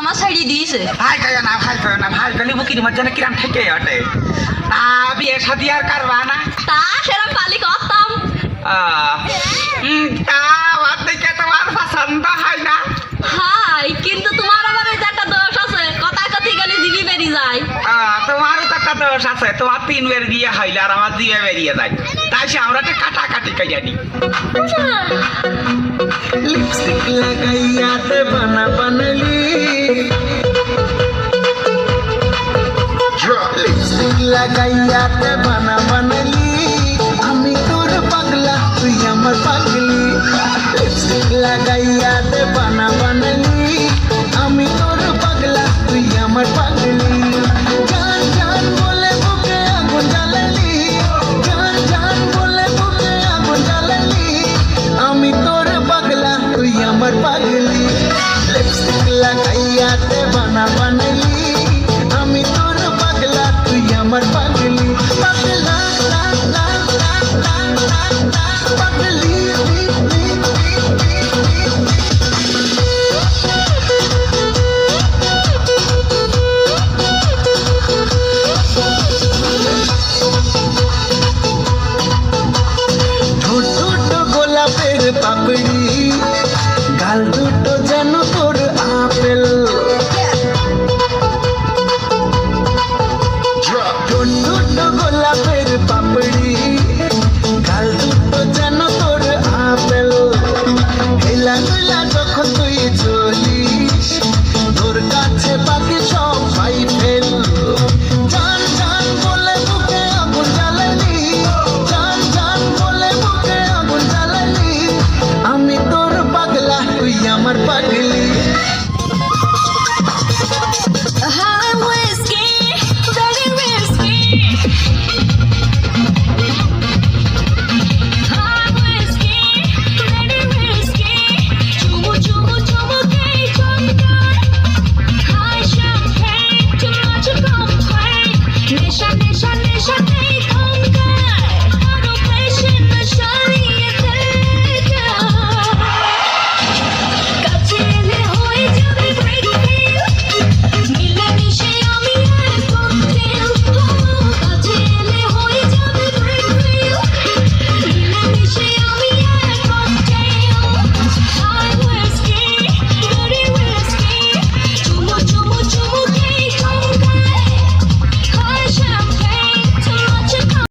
আমার ছাড়িয়ে দিয়েছে। ভাই কয় না ভাই গলি বুকির মধ্যে না কিরাম থেকে ওঠে তা বিয়ে শাদি আর কারবা না তা সেরকম পালি করতাম। তা আমার দেখে তোমার পছন্দ হয় না। হাই, কিন্তু তোমার আবার এই যে একটা দোষ আছে, কথা কথি গেলে জিবি বেরিয়ে যায়। তোমারও তো একটা দোষ আছে, তোমার 3 বের বিয়ে হইলে আর আমার 2 বেরিয়ে যায়, তাই সে আমরা তো কাটাকাটি করে জানি। लिपस्टिक लगाइया ते बना बनली लिपस्टिक लगाइया ते बना बनली আমি তোর পাগলা তুই আমার পাগলি লিপস্টিক লাগাইয়া ते बना बनली আমি তোর পাগলা তুই আমার পাগলি জান জান বলে বুকে আগুন জ্বালালি জান জান বলে বুকে আগুন জ্বালালি আমি তোর পাগলা তুই আমার পাগলি লিপস্টিক লাগাইয়া ते बना बनली